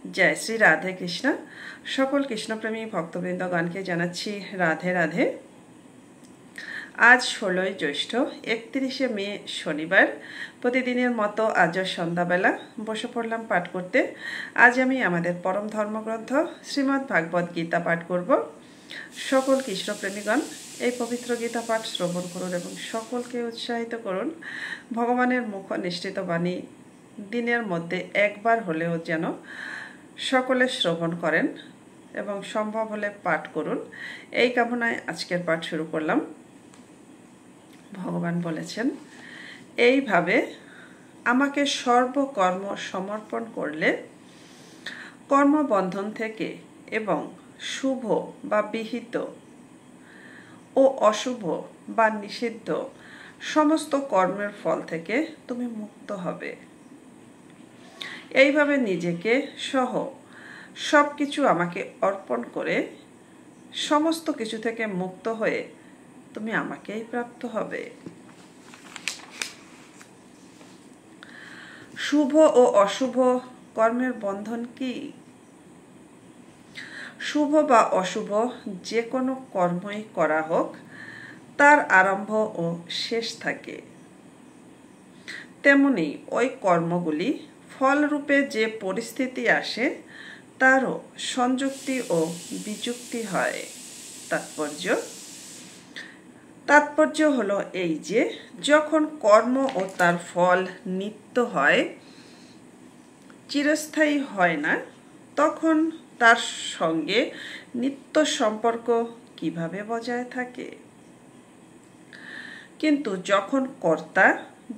जय श्री राधे कृष्ण सकल कृष्णप्रेमी भक्तबृंदगणके जानाচ্ছি राधे राधे। आज 16 জ্যৈষ্ঠ 31 মে शनिवार प्रतिदिনের মতো আজ সন্ধ্যাবেলা বসে পড়লাম পাঠ করতে। আজ আমি আমাদের পরম ধর্মগ্রন্থ শ্রীমদ্ ভাগবত গীতা পাঠ করব। সকল কৃষ্ণপ্রেমীগণ এই পবিত্র গীতা পাঠ শ্রবণ করুন এবং সকলকে উৎসাহিত করুন ভগবানের মুখ নিষ্ঠিত বাণী দিনের মধ্যে একবার হলেও যেন সকলে শ্রবণ করেন এবং সম্ভব হলে পাঠ করুন। এই কামনায় আজকের পাঠ শুরু করলাম। ভগবান বলেছেন, এইভাবে আমাকে সর্বকর্ম সমর্পণ করলে কর্মবন্ধন থেকে এবং শুভ বা বিহিত ও অশুভ বা নিষিদ্ধ সমস্ত কর্মের ফল থেকে তুমি মুক্ত হবে। এইভাবে নিজেকে সহ সব কিছু আমাকে অর্পণ করে সমস্ত কিছু থেকে মুক্ত হয়ে তুমি আমাকেই প্রাপ্ত হবে। শুভ ও অশুভ কর্মের বন্ধন কি? শুভ বা অশুভ যে কোনো কর্মই করা হোক তার আরম্ভ ও শেষ থাকে। তেমনি ওই কর্মগুলি ফলরূপে যে পরিস্থিতি আসে তারও সংযুক্তি ও বিযুক্তি হয়। তাৎপর্য হলো এই যে যখন কর্ম ও তার ফল নিত্য হয়, চিরস্থায়ী হয় না, তখন তার সঙ্গে নিত্য সম্পর্ক কিভাবে বজায় থাকে? কিন্তু যখন কর্তা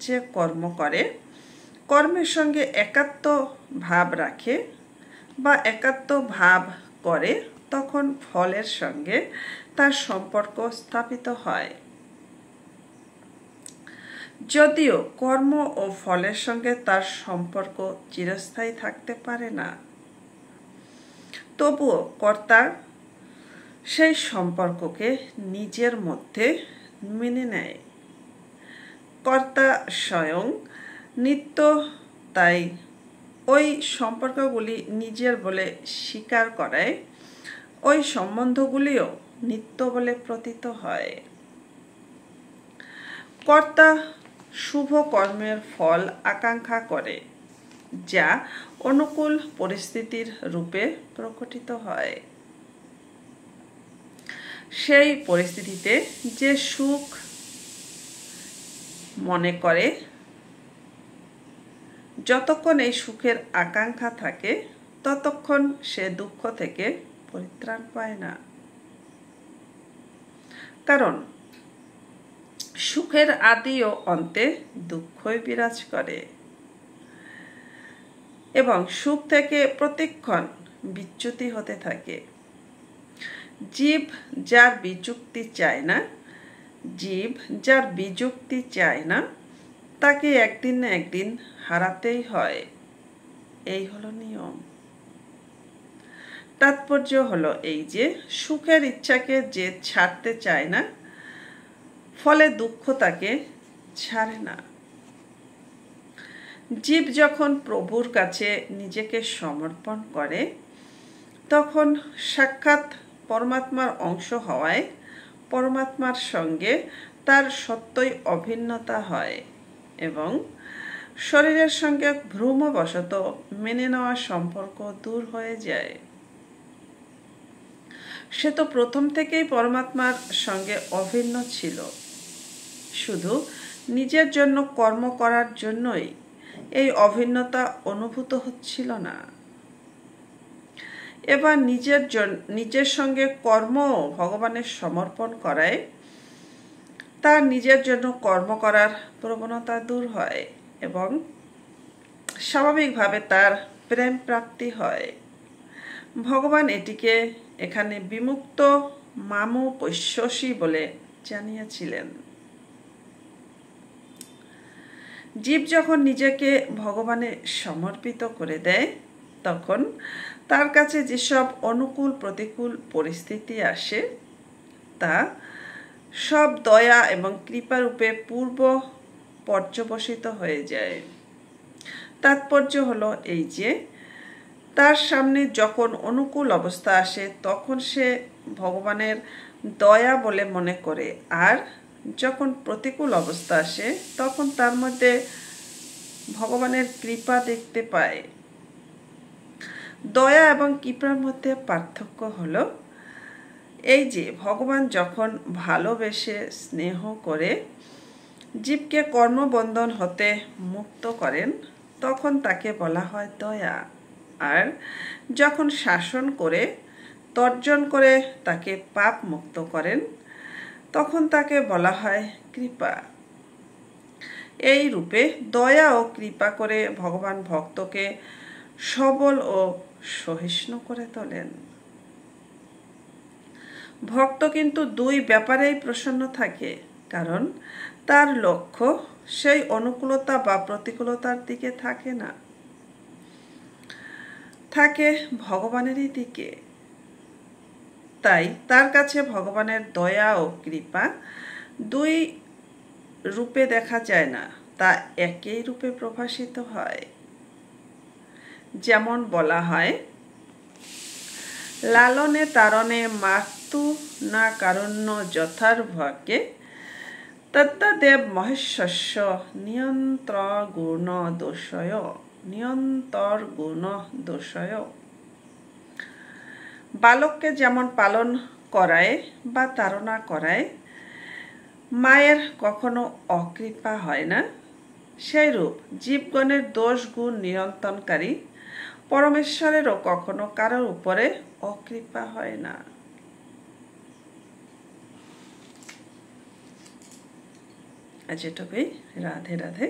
যে কর্ম করে কর্মের সঙ্গে একাত্ম ভাব রাখে বা একাত্ম ভাব করে তখন ফলের সঙ্গে তার সম্পর্ক স্থাপিত হয়। যদিও কর্ম ও ফলের সঙ্গে তার সম্পর্ক চিরস্থায়ী থাকতে পারে না, তবুও কর্তা সেই সম্পর্ককে নিজের মধ্যে মেনে নেয়। কর্তা স্বয়ং নিত্য, তাই ওই সম্পর্কগুলি নিজের বলে স্বীকার করায় ওই সম্বন্ধগুলিও নিত্য বলে প্রতীত হয়। কর্তা শুভ কর্মের ফল আকাঙ্ক্ষা করে যা অনুকূল পরিস্থিতির রূপে প্রকটিত হয়। সেই পরিস্থিতিতে যে সুখ মনে করে, যতক্ষণ এই সুখের আকাঙ্ক্ষা থাকে ততক্ষণ সে দুঃখ থেকে পরিত্রাণ পায় না। কারণ সুখের আদি ও অন্তে দুঃখই বিরাজ করে এবং সুখ থেকে প্রতিক্ষণ বিচ্যুতি হতে থাকে। জীব যার বিযুক্তি চায় না তাকে একদিন না একদিন হারাতেই হয়। এই হলো নিয়ম। তাৎপর্য হলো এই যে সুখের ইচ্ছাকে যে ছাড়তে চায় না, ফলে দুঃখ তাকে ছাড়ে না। জীব যখন প্রভুর কাছে নিজেকে সমর্পণ করে তখন সাক্ষাৎ পরমাত্মার অংশ হওয়ায় পরমাত্মার সঙ্গে তার সত্যই অভিন্নতা হয় এবং শরীরের সঙ্গে ভ্রমবশত মেনে নেওয়া সম্পর্ক দূর হয়ে যায়। সে তো প্রথম থেকেই পরমাত্মার সঙ্গে অভিন্ন ছিল, শুধু নিজের জন্য কর্ম করার জন্যই এই অভিন্নতা অনুভূত হচ্ছিল না। এবার নিজের সঙ্গে কর্ম ভগবানের সমর্পণ করায় তার নিজের জন্য কর্ম করার প্রবণতা দূর হয় এবং স্বাভাবিকভাবে তার প্রেম প্রাপ্তি হয়। ভগবান এটিকে এখানে বিমুক্ত মামু পৈশ্যসী বলে জানিয়েছিলেন। জীব যখন নিজেকে ভগবানে সমর্পিত করে দেয় তখন তার কাছে যেসব অনুকূল প্রতিকূল পরিস্থিতি আসে তা সব দয়া এবং কৃপারূপে পূর্ব পর্যবসিত হয়ে যায়। তাৎপর্য হলো এই যে তার সামনে যখন অনুকূল অবস্থা আসে তখন সে ভগবানের দয়া বলে মনে করে, আর যখন প্রতিকূল অবস্থা আসে তখন তার মধ্যে ভগবানের কৃপা দেখতে পায়। দয়া এবং কৃপার মধ্যে পার্থক্য হলো এই যে ভগবান যখন ভালোবেসে স্নেহ করে জীবকে কর্মবন্ধন হতে মুক্ত করেন তখন তাকে বলা হয় দয়া, আর যখন শাসন করে তর্জন করে তাকে পাপ মুক্ত করেন তখন তাকে বলা হয় কৃপা। এই রূপে দয়া ও কৃপা করে ভগবান ভক্তকে সবল ও সহিষ্ণু করে তোলেন। ভক্ত কিন্তু দুই ব্যাপারেই প্রসন্ন থাকে, কারণ তার লক্ষ্য সেই অনুকূলতা বা প্রতিকূলতার দিকে থাকে না, থাকে ভগবানেরই দিকে। তাই তার কাছে ভগবানের দয়া ও কৃপা দুই রূপে দেখা যায় না, তা একই রূপে প্রভাসিত হয়। যেমন বলা হয়, লালনে তারণে মাতু না কারণ্য যথার ভাগ্যে তদ্দেব মহেশ্বস্য নিয়ন্তর গুণ দোষয়। বালককে যেমন পালন করায় বা তাড়না করায় মায়ের কখনো অকৃপা হয় না, সেইরূপ জীবগণের দোষ গুণ নিয়ন্ত্রণকারী পরমেশ্বরেরও কখনো কারোর উপরে অকৃপা হয় না। আজ এটুকুই। রাধে রাধে।